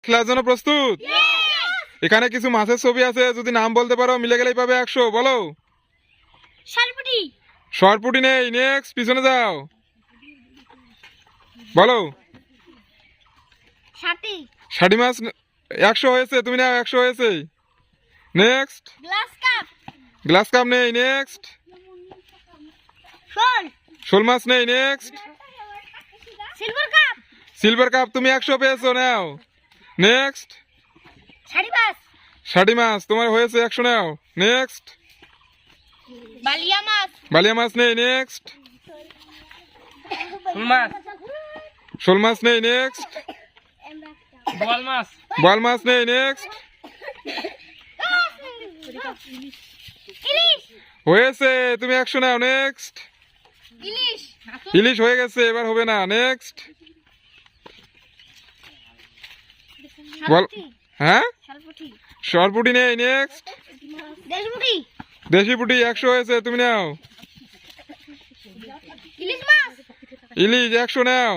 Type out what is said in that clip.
খেলার জন্য প্রস্তুত? এখানে কিছু মাছের ছবি আছে, যদি নাম বলতে পারো মিলে গেলেই পাবে 100। বলো। সরপুটি। সরপুটি নেই, নেক্সট, পিছনে যাও। বলো। ষাটি। ষাটি মাছ 100 হয়েছে, তুমি নাও, 100 হয়েছে। Next. Glass cup. Glass cup নেই, নেক্সট। শোল। শোল মাছ নেই, next. Silver cup. Silver cup তুমি 100 পেয়েছো, নাও। নেক্সট। ষাটি মাছ। ষাটি মাছ তোমার হয়েছে, 100 নাও। নেক্সট। বালিয়া মাছ। বালিয়া মাছ নেই, নেক্সট। শোল মাছ, শোল মাছ নেই, নেক্সট। বোয়াল মাছ, বোয়াল মাছ নেই, নেক্সট। ইলিশ। হয়েছে, তুমি 100 নাও। নেক্সট। ইলিশ। ইলিশ হয়ে গেছে, এবার হবে না। নেক্সট। বল। হ্যাঁ, শালপুটি। সরপুটি নেই, নেক্সট। দেশপুটি। দেশি পুটি 100 হয়েছে, তুমি নাও। ইলিশ মাছ। ইলিশ 100 নাও।